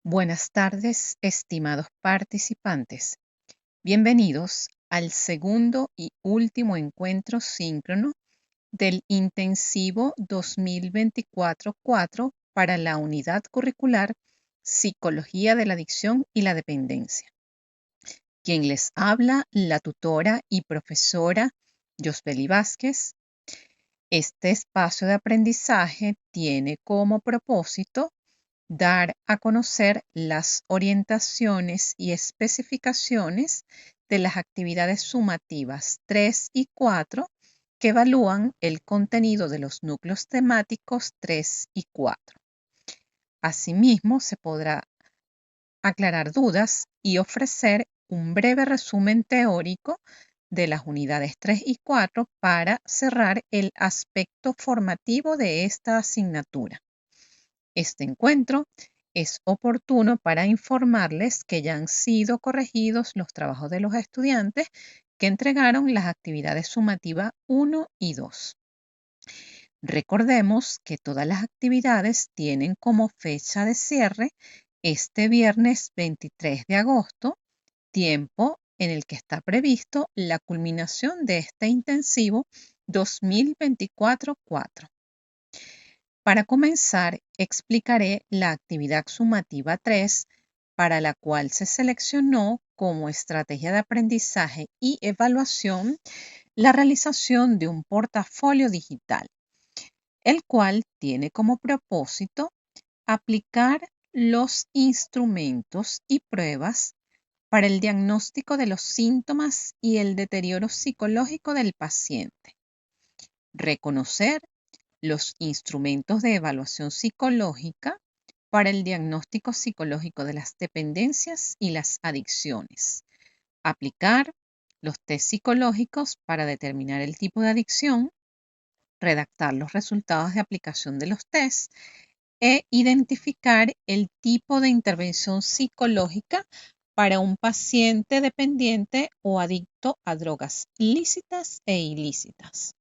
Buenas tardes, estimados participantes. Bienvenidos al segundo y último encuentro síncrono del Intensivo 2024-4 para la Unidad Curricular Psicología de la Adicción y la Dependencia. Quien les habla, la tutora y profesora Yosbeli Vázquez. Este espacio de aprendizaje tiene como propósito dar a conocer las orientaciones y especificaciones de las actividades sumativas 3 y 4 que evalúan el contenido de los núcleos temáticos 3 y 4. Asimismo, se podrá aclarar dudas y ofrecer un breve resumen teórico de las unidades 3 y 4 para cerrar el aspecto formativo de esta asignatura. Este encuentro es oportuno para informarles que ya han sido corregidos los trabajos de los estudiantes que entregaron las actividades sumativas 1 y 2. Recordemos que todas las actividades tienen como fecha de cierre este viernes 23 de agosto, tiempo en el que está previsto la culminación de este intensivo 2024-4. Para comenzar, explicaré la actividad sumativa 3, para la cual se seleccionó como estrategia de aprendizaje y evaluación la realización de un portafolio digital, el cual tiene como propósito aplicar los instrumentos y pruebas para el diagnóstico de los síntomas y el deterioro psicológico del paciente, reconocer los instrumentos de evaluación psicológica para el diagnóstico psicológico de las dependencias y las adicciones, aplicar los test psicológicos para determinar el tipo de adicción, redactar los resultados de aplicación de los tests e identificar el tipo de intervención psicológica para un paciente dependiente o adicto a drogas lícitas e ilícitas.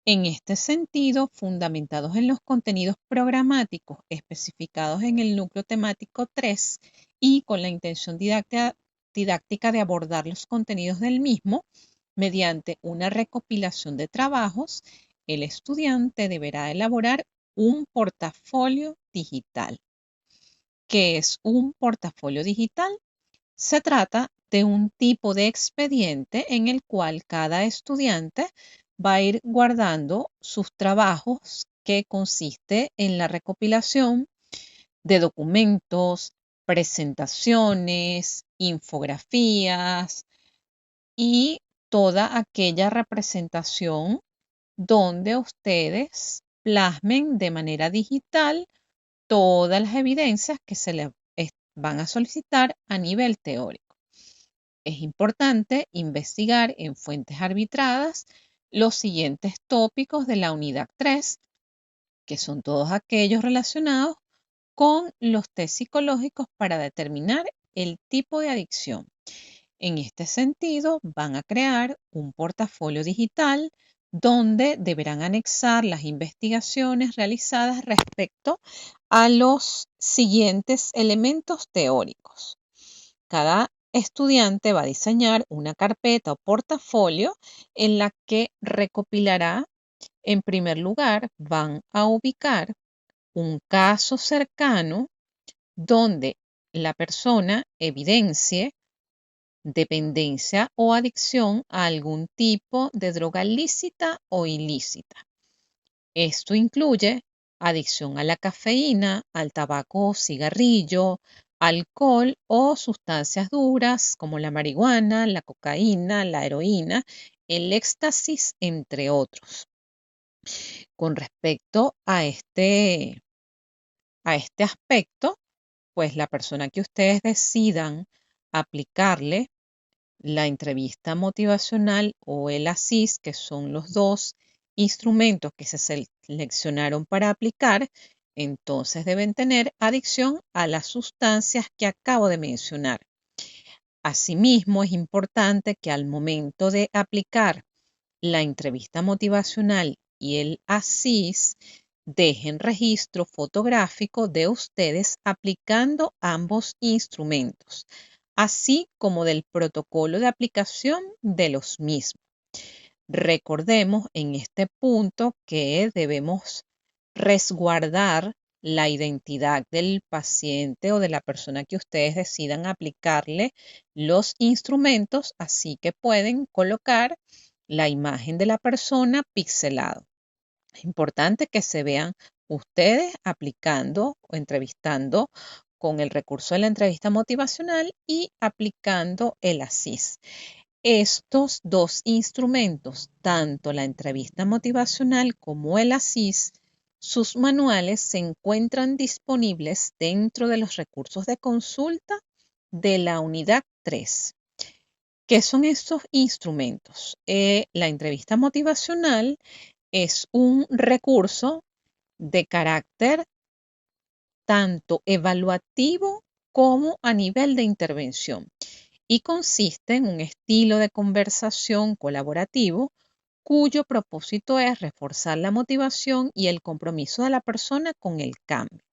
En este sentido, fundamentados en los contenidos programáticos especificados en el núcleo temático 3 y con la intención didáctica de abordar los contenidos del mismo, mediante una recopilación de trabajos, el estudiante deberá elaborar un portafolio digital. ¿Qué es un portafolio digital? Se trata de un tipo de expediente en el cual cada estudiante va a ir guardando sus trabajos, que consiste en la recopilación de documentos, presentaciones, infografías y toda aquella representación donde ustedes plasmen de manera digital todas las evidencias que se les van a solicitar a nivel teórico. Es importante investigar en fuentes arbitradas los siguientes tópicos de la unidad 3, que son todos aquellos relacionados con los test psicológicos para determinar el tipo de adicción. En este sentido, van a crear un portafolio digital donde deberán anexar las investigaciones realizadas respecto a los siguientes elementos teóricos. Cada estudiante va a diseñar una carpeta o portafolio en la que recopilará, en primer lugar, van a ubicar un caso cercano donde la persona evidencie dependencia o adicción a algún tipo de droga lícita o ilícita. Esto incluye adicción a la cafeína, al tabaco o cigarrillo, alcohol o sustancias duras como la marihuana, la cocaína, la heroína, el éxtasis, entre otros. Con respecto a este aspecto, pues la persona que ustedes decidan aplicarle la entrevista motivacional o el ASIS, que son los dos instrumentos que se seleccionaron para aplicar, entonces deben tener adicción a las sustancias que acabo de mencionar. Asimismo, es importante que al momento de aplicar la entrevista motivacional y el ASIS Dejen registro fotográfico de ustedes aplicando ambos instrumentos, así como del protocolo de aplicación de los mismos. Recordemos en este punto que debemos resguardar la identidad del paciente o de la persona que ustedes decidan aplicarle los instrumentos, así que pueden colocar la imagen de la persona pixelado. Es importante que se vean ustedes aplicando o entrevistando con el recurso de la entrevista motivacional y aplicando el ASIS. Estos dos instrumentos, tanto la entrevista motivacional como el ASIS, sus manuales se encuentran disponibles dentro de los recursos de consulta de la unidad 3. ¿Qué son estos instrumentos? La entrevista motivacional es un recurso de carácter tanto evaluativo como a nivel de intervención y consiste en un estilo de conversación colaborativo cuyo propósito es reforzar la motivación y el compromiso de la persona con el cambio.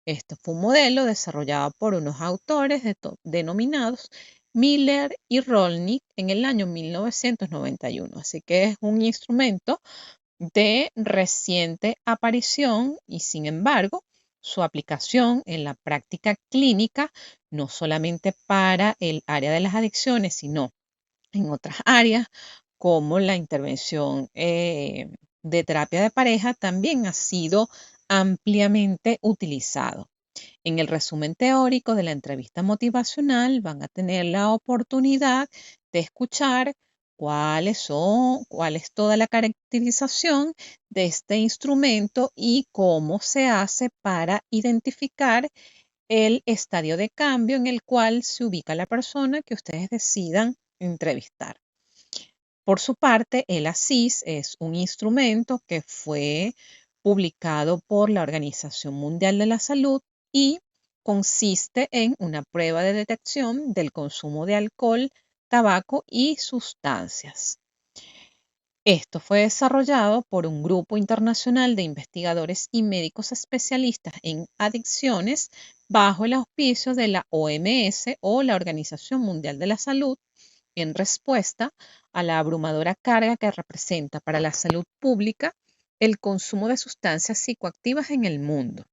Este fue un modelo desarrollado por unos autores denominados Miller y Rolnick en el año 1991, así que es un instrumento de reciente aparición y, sin embargo, su aplicación en la práctica clínica, no solamente para el área de las adicciones, sino en otras áreas como la intervención de terapia de pareja, también ha sido ampliamente utilizado. En el resumen teórico de la entrevista motivacional van a tener la oportunidad de escuchar cuál es toda la caracterización de este instrumento y cómo se hace para identificar el estadio de cambio en el cual se ubica la persona que ustedes decidan entrevistar. Por su parte, el ASIS es un instrumento que fue publicado por la Organización Mundial de la Salud y consiste en una prueba de detección del consumo de alcohol, tabaco y sustancias. Esto fue desarrollado por un grupo internacional de investigadores y médicos especialistas en adicciones bajo el auspicio de la OMS o la Organización Mundial de la Salud en respuesta a la abrumadora carga que representa para la salud pública el consumo de sustancias psicoactivas en el mundo.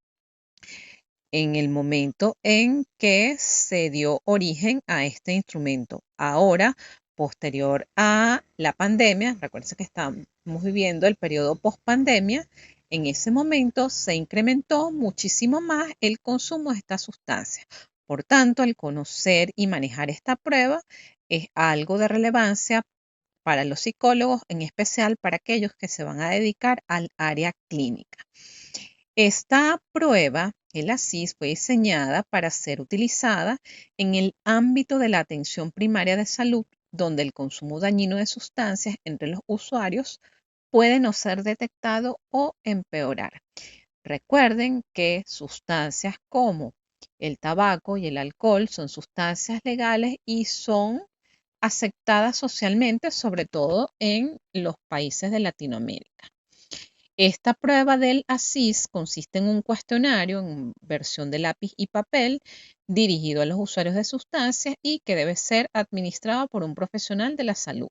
En el momento en que se dio origen a este instrumento. Ahora, posterior a la pandemia, recuerden que estamos viviendo el periodo post-pandemia, en ese momento se incrementó muchísimo más el consumo de estas sustancias. Por tanto, el conocer y manejar esta prueba es algo de relevancia para los psicólogos, en especial para aquellos que se van a dedicar al área clínica. Esta prueba, el ASIS, fue diseñada para ser utilizada en el ámbito de la atención primaria de salud, donde el consumo dañino de sustancias entre los usuarios puede no ser detectado o empeorar. Recuerden que sustancias como el tabaco y el alcohol son sustancias legales y son aceptadas socialmente, sobre todo en los países de Latinoamérica. Esta prueba del ASIS consiste en un cuestionario en versión de lápiz y papel dirigido a los usuarios de sustancias y que debe ser administrado por un profesional de la salud.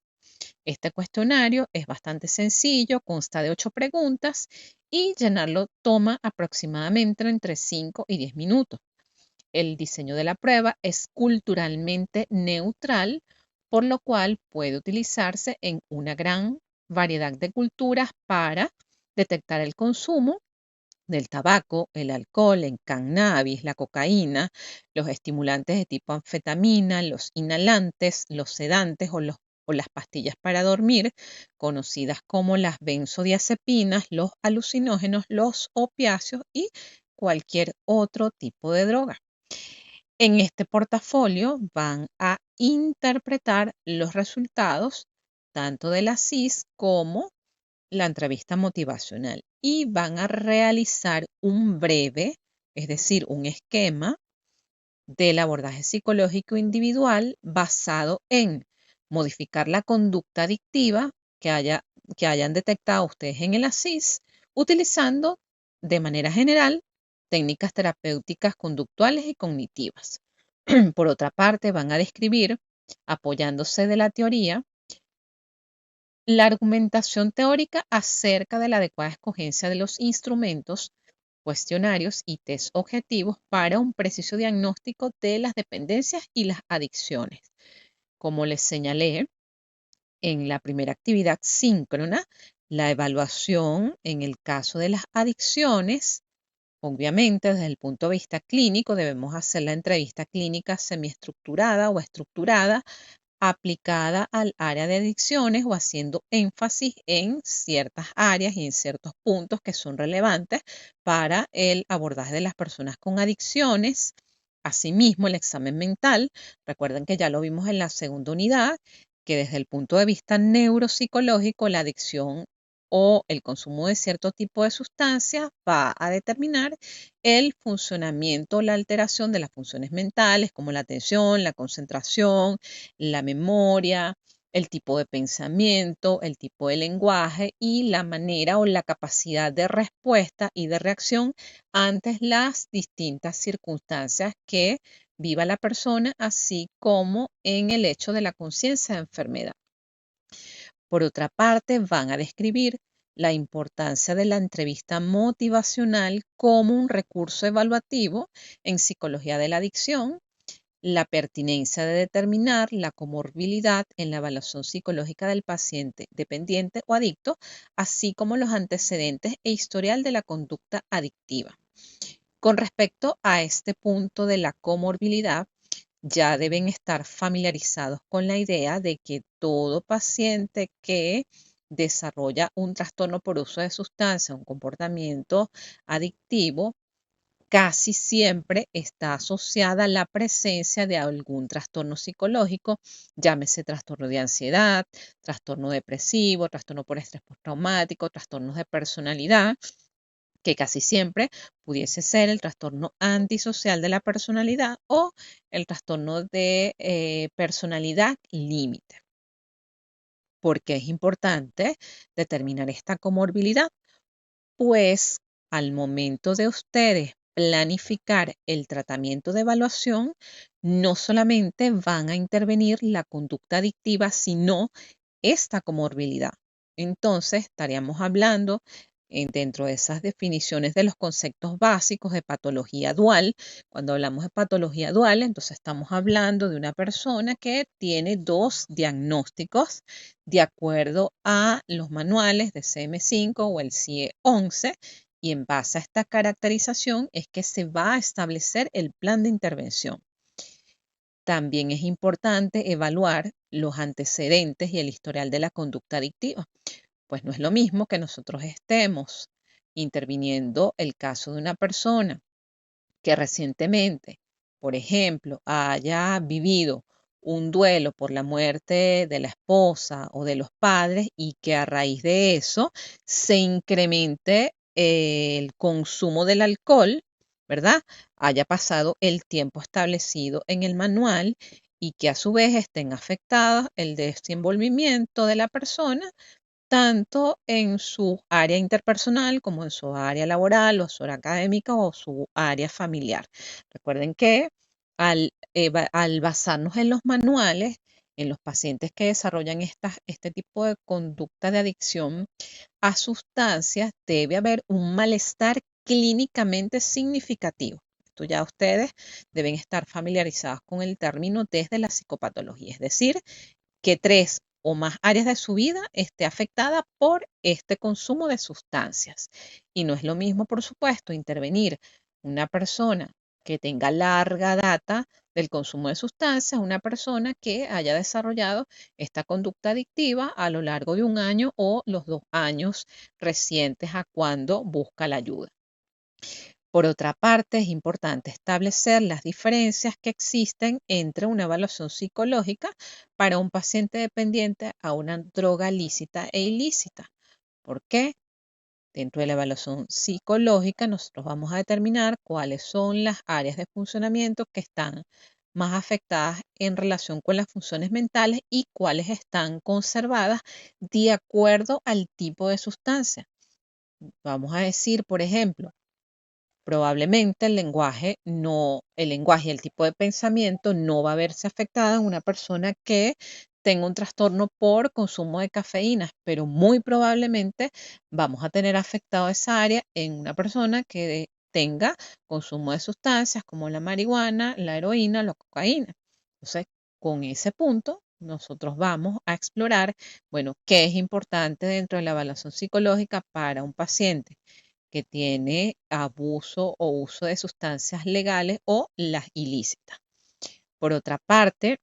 Este cuestionario es bastante sencillo, consta de 8 preguntas y llenarlo toma aproximadamente entre 5 y 10 minutos. El diseño de la prueba es culturalmente neutral, por lo cual puede utilizarse en una gran variedad de culturas para detectar el consumo del tabaco, el alcohol, el cannabis, la cocaína, los estimulantes de tipo anfetamina, los inhalantes, los sedantes o las pastillas para dormir, conocidas como las benzodiazepinas, los alucinógenos, los opiáceos y cualquier otro tipo de droga. En este portafolio van a interpretar los resultados tanto de la CIS como la entrevista motivacional y van a realizar un breve, es decir, un esquema del abordaje psicológico individual basado en modificar la conducta adictiva que hayan detectado ustedes en el ASIS utilizando de manera general, técnicas terapéuticas conductuales y cognitivas. Por otra parte, van a describir, apoyándose de la teoría, la argumentación teórica acerca de la adecuada escogencia de los instrumentos, cuestionarios y test objetivos para un preciso diagnóstico de las dependencias y las adicciones. Como les señalé, en la primera actividad síncrona, la evaluación en el caso de las adicciones, obviamente desde el punto de vista clínico debemos hacer la entrevista clínica semiestructurada o estructurada aplicada al área de adicciones o haciendo énfasis en ciertas áreas y en ciertos puntos que son relevantes para el abordaje de las personas con adicciones. Asimismo, el examen mental, recuerden que ya lo vimos en la segunda unidad, que desde el punto de vista neuropsicológico, la adicción o el consumo de cierto tipo de sustancias va a determinar el funcionamiento, la alteración de las funciones mentales, como la atención, la concentración, la memoria, el tipo de pensamiento, el tipo de lenguaje y la manera o la capacidad de respuesta y de reacción ante las distintas circunstancias que viva la persona, así como en el hecho de la conciencia de enfermedad. Por otra parte, van a describir la importancia de la entrevista motivacional como un recurso evaluativo en psicología de la adicción, la pertinencia de determinar la comorbilidad en la evaluación psicológica del paciente dependiente o adicto, así como los antecedentes e historial de la conducta adictiva. Con respecto a este punto de la comorbilidad, ya deben estar familiarizados con la idea de que todo paciente que desarrolla un trastorno por uso de sustancia, un comportamiento adictivo, casi siempre está asociada a la presencia de algún trastorno psicológico, llámese trastorno de ansiedad, trastorno depresivo, trastorno por estrés postraumático, trastornos de personalidad, que casi siempre pudiese ser el trastorno antisocial de la personalidad o el trastorno de personalidad límite. ¿Por qué es importante determinar esta comorbilidad? Pues al momento de ustedes planificar el tratamiento de evaluación, no solamente van a intervenir la conducta adictiva, sino esta comorbilidad. Entonces, estaríamos hablando dentro de esas definiciones de los conceptos básicos de patología dual. Cuando hablamos de patología dual, entonces estamos hablando de una persona que tiene dos diagnósticos de acuerdo a los manuales de CM5 o el CIE-11, y en base a esta caracterización es que se va a establecer el plan de intervención. También es importante evaluar los antecedentes y el historial de la conducta adictiva. Pues no es lo mismo que nosotros estemos interviniendo el caso de una persona que recientemente, por ejemplo, haya vivido un duelo por la muerte de la esposa o de los padres y que a raíz de eso se incremente el consumo del alcohol, ¿verdad? Haya pasado el tiempo establecido en el manual y que a su vez estén afectados el desenvolvimiento de la persona tanto en su área interpersonal como en su área laboral o su área académica o su área familiar. Recuerden que al basarnos en los manuales, en los pacientes que desarrollan este tipo de conducta de adicción a sustancias, debe haber un malestar clínicamente significativo. Esto ya ustedes deben estar familiarizados con el término desde la psicopatología, es decir, que 3 o más áreas de su vida esté afectada por este consumo de sustancias. Y no es lo mismo, por supuesto, intervenir una persona que tenga larga data del consumo de sustancias, una persona que haya desarrollado esta conducta adictiva a lo largo de un año o los 2 años recientes a cuando busca la ayuda. Por otra parte, es importante establecer las diferencias que existen entre una evaluación psicológica para un paciente dependiente a una droga lícita e ilícita. ¿Por qué? Dentro de la evaluación psicológica, nosotros vamos a determinar cuáles son las áreas de funcionamiento que están más afectadas en relación con las funciones mentales y cuáles están conservadas de acuerdo al tipo de sustancia. vamos a decir, por ejemplo, probablemente el lenguaje y el tipo de pensamiento no va a verse afectada en una persona que tenga un trastorno por consumo de cafeína, pero muy probablemente vamos a tener afectado esa área en una persona que tenga consumo de sustancias como la marihuana, la heroína, la cocaína. Entonces, con ese punto, nosotros vamos a explorar, bueno, qué es importante dentro de la evaluación psicológica para un paciente que tiene abuso o uso de sustancias legales o las ilícitas. Por otra parte,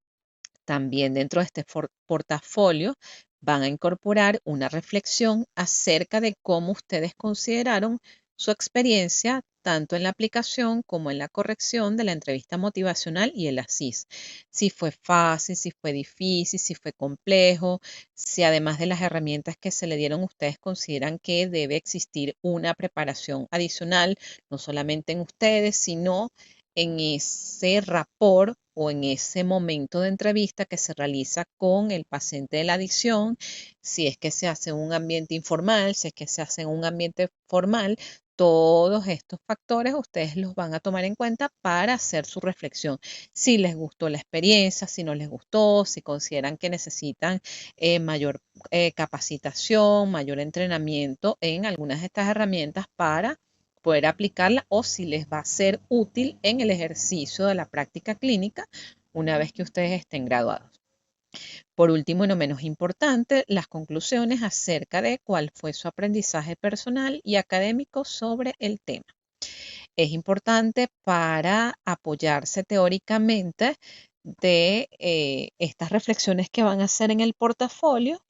también dentro de este portafolio van a incorporar una reflexión acerca de cómo ustedes consideraron su experiencia tanto en la aplicación como en la corrección de la entrevista motivacional y el ASIS. Si fue fácil, si fue difícil, si fue complejo, si además de las herramientas que se le dieron, ustedes consideran que debe existir una preparación adicional, no solamente en ustedes, sino en ese rapport o en ese momento de entrevista que se realiza con el paciente de la adicción, si es que se hace en un ambiente informal, si es que se hace en un ambiente formal, todos estos factores ustedes los van a tomar en cuenta para hacer su reflexión. Si les gustó la experiencia, si no les gustó, si consideran que necesitan mayor capacitación, mayor entrenamiento en algunas de estas herramientas para poder aplicarla o si les va a ser útil en el ejercicio de la práctica clínica una vez que ustedes estén graduados. Por último y no menos importante, las conclusiones acerca de cuál fue su aprendizaje personal y académico sobre el tema. Es importante para apoyarse teóricamente de estas reflexiones que van a hacer en el portafolio,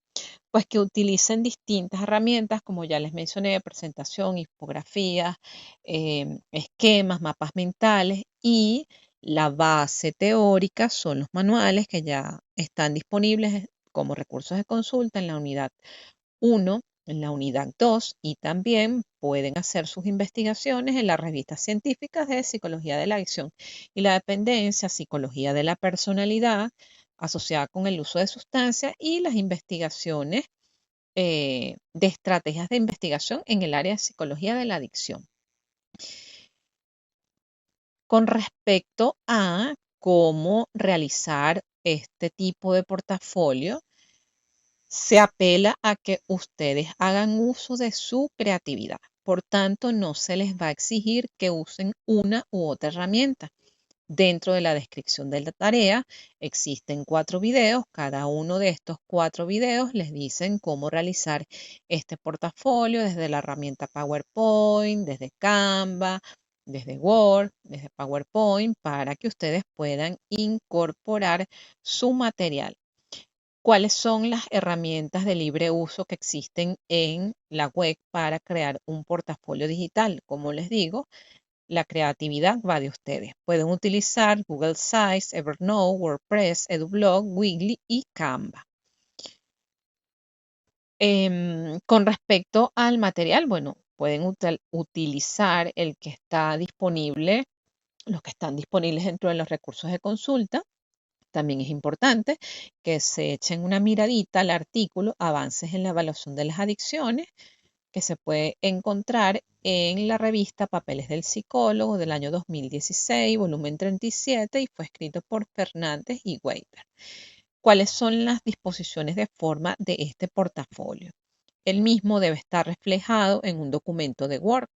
pues que utilicen distintas herramientas, como ya les mencioné, presentación, infografías, esquemas, mapas mentales y la base teórica son los manuales que ya están disponibles como recursos de consulta en la unidad 1, en la unidad 2 y también pueden hacer sus investigaciones en las revistas científicas de psicología de la adicción y la dependencia, psicología de la personalidad asociada con el uso de sustancias y las investigaciones de estrategias de investigación en el área de psicología de la adicción. Con respecto a cómo realizar este tipo de portafolio, se apela a que ustedes hagan uso de su creatividad. Por tanto, no se les va a exigir que usen una u otra herramienta. Dentro de la descripción de la tarea existen 4 videos. Cada uno de estos 4 videos les dicen cómo realizar este portafolio desde la herramienta PowerPoint, desde Canva, desde Word, desde PowerPoint, para que ustedes puedan incorporar su material. ¿Cuáles son las herramientas de libre uso que existen en la web para crear un portafolio digital? Como les digo, la creatividad va de ustedes. Pueden utilizar Google Sites, Evernote, WordPress, EduBlog, Weebly y Canva. Con respecto al material, bueno, pueden utilizar el que está disponible, los que están disponibles dentro de los recursos de consulta. También es importante que se echen una miradita al artículo Avances en la evaluación de las adicciones, que se puede encontrar en la revista Papeles del Psicólogo del año 2016, volumen 37, y fue escrito por Fernández y Weber. ¿Cuáles son las disposiciones de forma de este portafolio? El mismo debe estar reflejado en un documento de Word.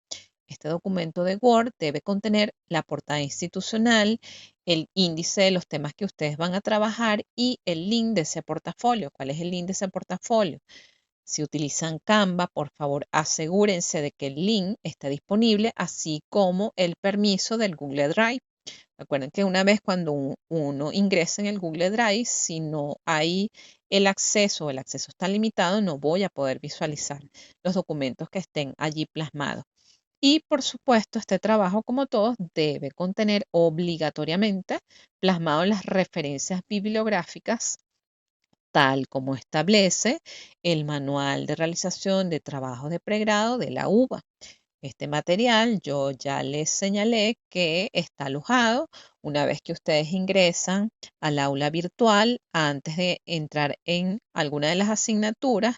Este documento de Word debe contener la portada institucional, el índice de los temas que ustedes van a trabajar y el link de ese portafolio. ¿Cuál es el link de ese portafolio? Si utilizan Canva, por favor, asegúrense de que el link esté disponible, así como el permiso del Google Drive. Recuerden que una vez cuando uno ingresa en el Google Drive, si no hay el acceso está limitado, no voy a poder visualizar los documentos que estén allí plasmados. Y por supuesto, este trabajo, como todos, debe contener obligatoriamente plasmado las referencias bibliográficas tal como establece el Manual de Realización de Trabajos de Pregrado de la UBA. Este material yo ya les señalé que está alojado una vez que ustedes ingresan al aula virtual antes de entrar en alguna de las asignaturas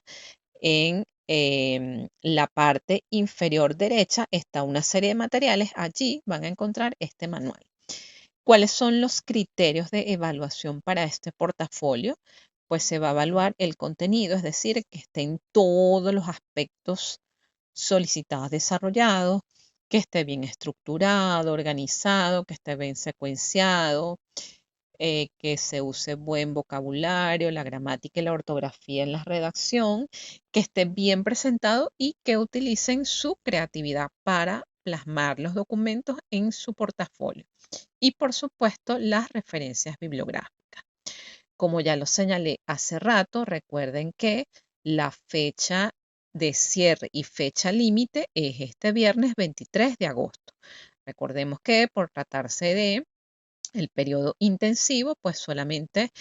en la parte inferior derecha está una serie de materiales. Allí van a encontrar este manual. ¿Cuáles son los criterios de evaluación para este portafolio? Pues se va a evaluar el contenido, es decir, que estén todos los aspectos solicitados desarrollados, que esté bien estructurado, organizado, que esté bien secuenciado, que se use buen vocabulario, la gramática y la ortografía en la redacción, que esté bien presentado y que utilicen su creatividad para plasmar los documentos en su portafolio. Y por supuesto, las referencias bibliográficas. Como ya lo señalé hace rato, recuerden que la fecha de cierre y fecha límite es este viernes 23 de agosto. Recordemos que por tratarse de el periodo intensivo, pues solamente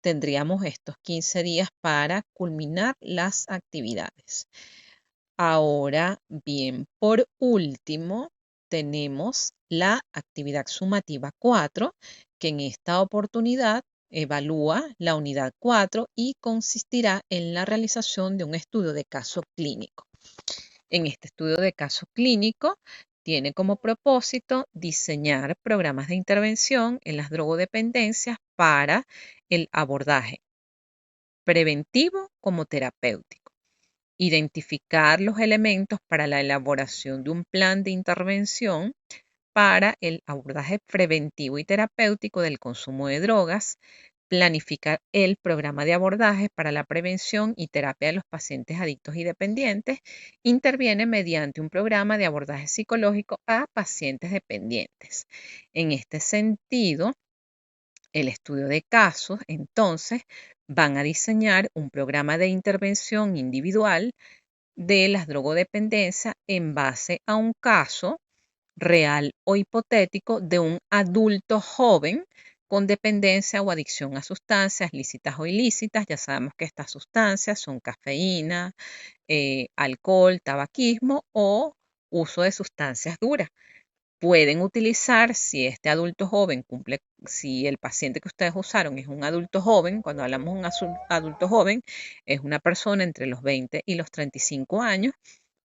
tendríamos estos 15 días para culminar las actividades. Ahora bien, por último, tenemos la actividad sumativa 4, que en esta oportunidad evalúa la unidad 4 y consistirá en la realización de un estudio de caso clínico. En este estudio de caso clínico tiene como propósito diseñar programas de intervención en las drogodependencias para el abordaje preventivo como terapéutico, identificar los elementos para la elaboración de un plan de intervención para el abordaje preventivo y terapéutico del consumo de drogas, planificar el programa de abordaje para la prevención y terapia de los pacientes adictos y dependientes, interviene mediante un programa de abordaje psicológico a pacientes dependientes. En este sentido, el estudio de casos, entonces, van a diseñar un programa de intervención individual de las drogodependencias en base a un caso real o hipotético de un adulto joven con dependencia o adicción a sustancias lícitas o ilícitas. Ya sabemos que estas sustancias son cafeína, alcohol, tabaquismo o uso de sustancias duras. Pueden utilizar, si este adulto joven cumple, si el paciente que ustedes usaron es un adulto joven, cuando hablamos de un adulto joven, es una persona entre los 20 y los 35 años,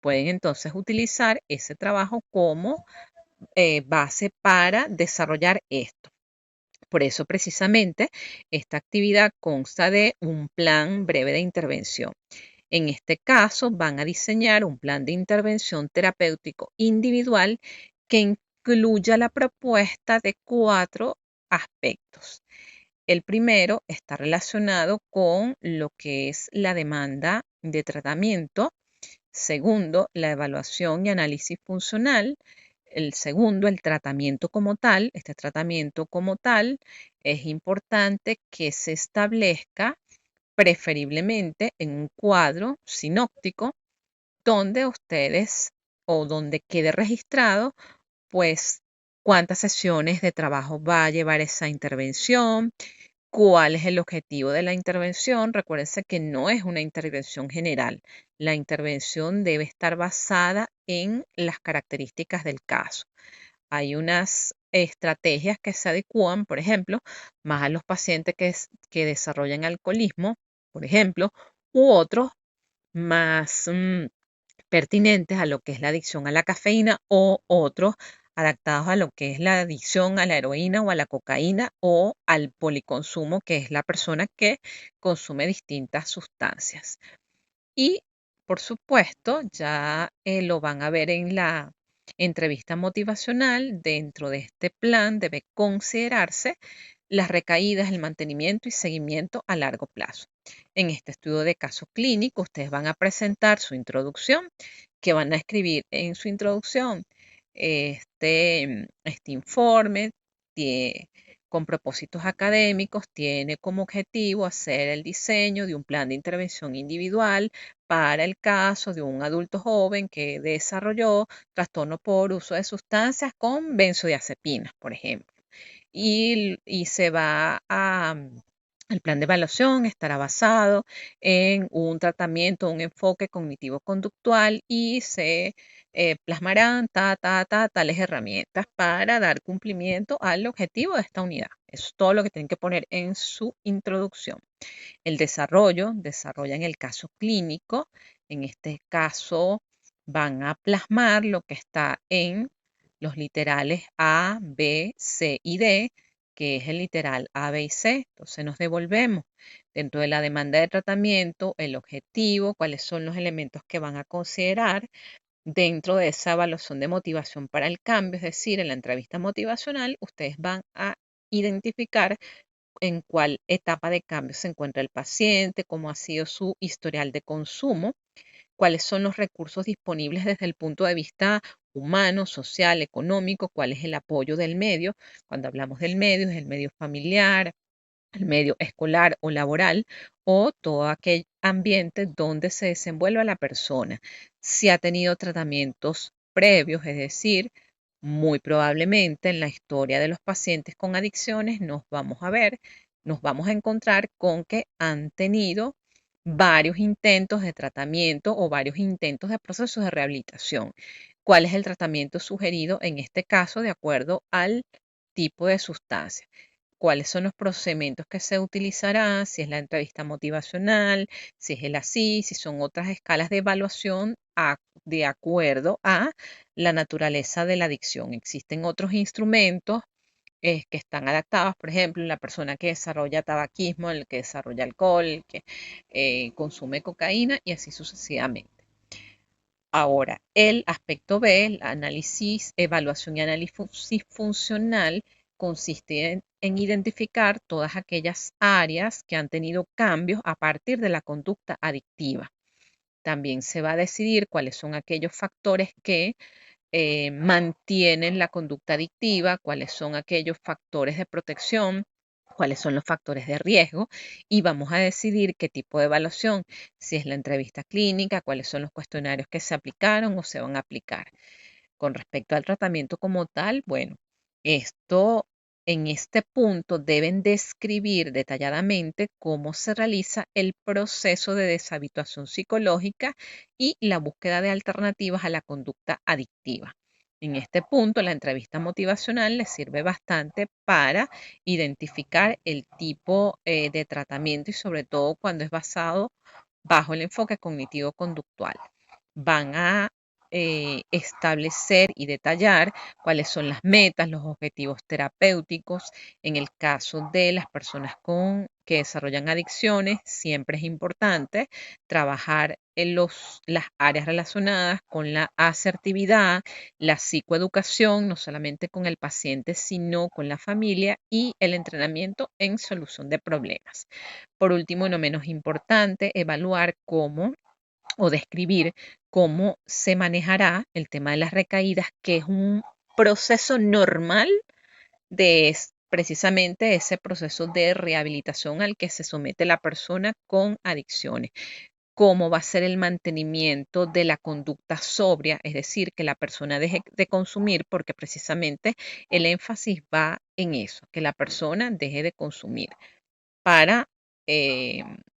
pueden entonces utilizar ese trabajo como base para desarrollar esto. Por eso precisamente esta actividad consta de un plan breve de intervención. En este caso van a diseñar un plan de intervención terapéutico individual que incluya la propuesta de 4 aspectos. El primero está relacionado con lo que es la demanda de tratamiento. Segundo, la evaluación y análisis funcional. El segundo, el tratamiento como tal. Este tratamiento como tal es importante que se establezca preferiblemente en un cuadro sinóptico donde ustedes o donde quede registrado, pues, cuántas sesiones de trabajo va a llevar esa intervención, cuál es el objetivo de la intervención. Recuérdense que no es una intervención general. La intervención debe estar basada en las características del caso. Hay unas estrategias que se adecúan, por ejemplo, más a los pacientes que desarrollan alcoholismo, por ejemplo, u otros más pertinentes a lo que es la adicción a la cafeína o otros adaptados a lo que es la adicción a la heroína o a la cocaína o al policonsumo, que es la persona que consume distintas sustancias. Y, por supuesto, ya lo van a ver en la entrevista motivacional. Dentro de este plan debe considerarse las recaídas, el mantenimiento y seguimiento a largo plazo. En este estudio de caso clínico, ustedes van a presentar su introducción, que van a escribir en su introducción este informe con propósitos académicos, tiene como objetivo hacer el diseño de un plan de intervención individual para el caso de un adulto joven que desarrolló trastorno por uso de sustancias con benzodiazepinas, por ejemplo. Y se va a, el plan de evaluación estará basado en un tratamiento, un enfoque cognitivo-conductual y se plasmarán tales herramientas para dar cumplimiento al objetivo de esta unidad. Eso es todo lo que tienen que poner en su introducción. El desarrollo, desarrollan el caso clínico En este caso, van a plasmar lo que está en los literales A, B, C y D, que es el literal A, B y C. Entonces nos devolvemos dentro de la demanda de tratamiento, el objetivo, cuáles son los elementos que van a considerar dentro de esa evaluación de motivación para el cambio. Es decir, en la entrevista motivacional, ustedes van a identificar en cuál etapa de cambio se encuentra el paciente, cómo ha sido su historial de consumo, cuáles son los recursos disponibles desde el punto de vista humano, social, económico, cuál es el apoyo del medio. Cuando hablamos del medio, es el medio familiar, el medio escolar o laboral, o todo aquel ambiente donde se desenvuelva la persona. Si ha tenido tratamientos previos, es decir, muy probablemente en la historia de los pacientes con adicciones nos vamos a encontrar con que han tenido varios intentos de tratamiento o varios intentos de procesos de rehabilitación. ¿Cuál es el tratamiento sugerido en este caso de acuerdo al tipo de sustancia? ¿Cuáles son los procedimientos que se utilizarán? Si es la entrevista motivacional, si es el ASI, si son otras escalas de evaluación de acuerdo a la naturaleza de la adicción. Existen otros instrumentos que están adaptados, por ejemplo, la persona que desarrolla tabaquismo, el que desarrolla alcohol, el que consume cocaína y así sucesivamente. Ahora, el aspecto B, el análisis, evaluación y análisis funcional, consiste en identificar todas aquellas áreas que han tenido cambios a partir de la conducta adictiva. También se va a decidir cuáles son aquellos factores que mantienen la conducta adictiva, cuáles son aquellos factores de protección, cuáles son los factores de riesgo y vamos a decidir qué tipo de evaluación, si es la entrevista clínica, cuáles son los cuestionarios que se aplicaron o se van a aplicar. Con respecto al tratamiento como tal, bueno, esto en este punto deben describir detalladamente cómo se realiza el proceso de deshabituación psicológica y la búsqueda de alternativas a la conducta adictiva. En este punto, la entrevista motivacional les sirve bastante para identificar el tipo de tratamiento y sobre todo cuando es basado bajo el enfoque cognitivo-conductual. Van a establecer y detallar cuáles son las metas, los objetivos terapéuticos. En el caso de las personas que desarrollan adicciones, siempre es importante trabajar en las áreas relacionadas con la asertividad, la psicoeducación, no solamente con el paciente, sino con la familia y el entrenamiento en solución de problemas. Por último, no menos importante, evaluar cómo o describir cómo se manejará el tema de las recaídas, que es un proceso normal de precisamente ese proceso de rehabilitación al que se somete la persona con adicciones. Cómo va a ser el mantenimiento de la conducta sobria, es decir, que la persona deje de consumir, porque precisamente el énfasis va en eso, que la persona deje de consumir para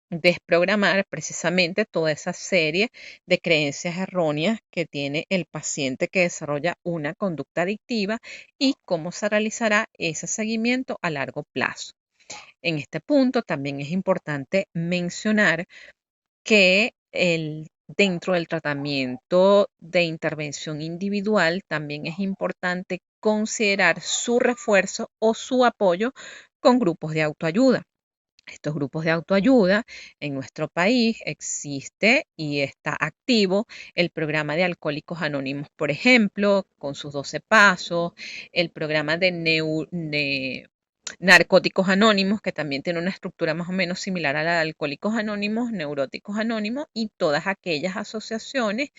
desprogramar precisamente toda esa serie de creencias erróneas que tiene el paciente que desarrolla una conducta adictiva y cómo se realizará ese seguimiento a largo plazo. En este punto también es importante mencionar que dentro del tratamiento de intervención individual también es importante considerar su refuerzo o su apoyo con grupos de autoayuda. Estos grupos de autoayuda en nuestro país existe y está activo el programa de Alcohólicos Anónimos, por ejemplo, con sus 12 pasos, el programa de Narcóticos Anónimos, que también tiene una estructura más o menos similar a la de Alcohólicos Anónimos, Neuróticos Anónimos y todas aquellas asociaciones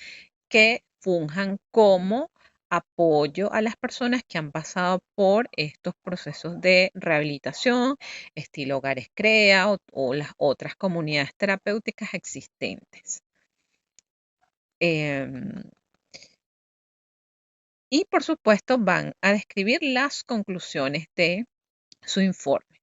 que funjan como apoyo a las personas que han pasado por estos procesos de rehabilitación, estilo Hogares CREA o las otras comunidades terapéuticas existentes. Y por supuesto van a describir las conclusiones de su informe.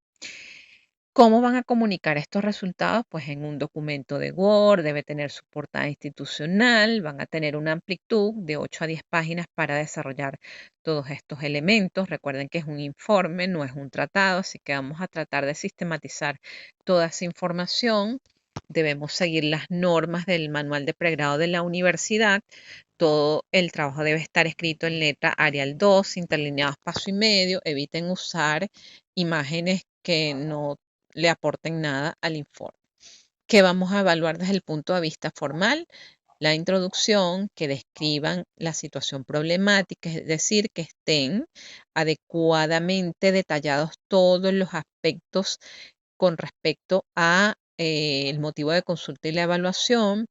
¿Cómo van a comunicar estos resultados? Pues en un documento de Word, debe tener su portada institucional, van a tener una amplitud de 8 a 10 páginas para desarrollar todos estos elementos. Recuerden que es un informe, no es un tratado, así que vamos a tratar de sistematizar toda esa información debemos seguir las normas del manual de pregrado de la universidad. Todo el trabajo debe estar escrito en letra Arial 2, interlineados paso y medio. Eviten usar imágenes que no le aporten nada al informe. ¿Qué vamos a evaluar desde el punto de vista formal? La introducción, que describan la situación problemática, es decir, que estén adecuadamente detallados todos los aspectos con respecto a el motivo de consulta y la evaluación,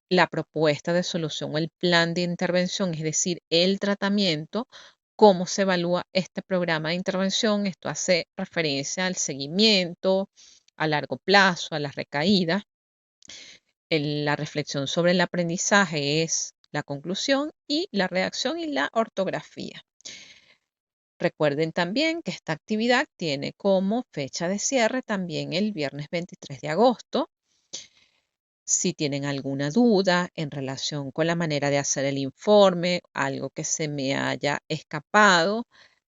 la propuesta de solución o el plan de intervención, es decir, el tratamiento, cómo se evalúa este programa de intervención. Esto hace referencia al seguimiento a largo plazo, a las recaídas. La reflexión sobre el aprendizaje es la conclusión y la redacción y la ortografía. Recuerden también que esta actividad tiene como fecha de cierre también el viernes 23 de agosto. Si tienen alguna duda en relación con la manera de hacer el informe, algo que se me haya escapado,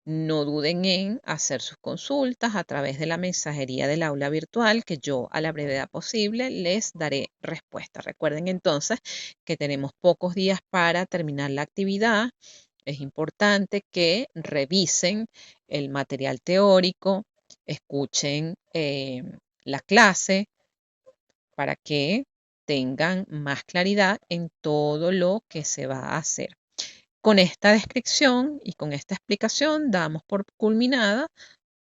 no duden en hacer sus consultas a través de la mensajería del aula virtual, que yo a la brevedad posible les daré respuesta. Recuerden entonces que tenemos pocos días para terminar la actividad. Es importante que revisen el material teórico, escuchen la clase para que tengan más claridad en todo lo que se va a hacer. Con esta descripción y con esta explicación damos por culminada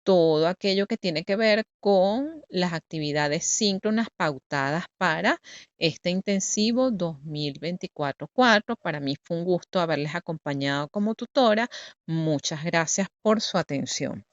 todo aquello que tiene que ver con las actividades síncronas pautadas para este intensivo 2024-4. Para mí fue un gusto haberles acompañado como tutora. Muchas gracias por su atención.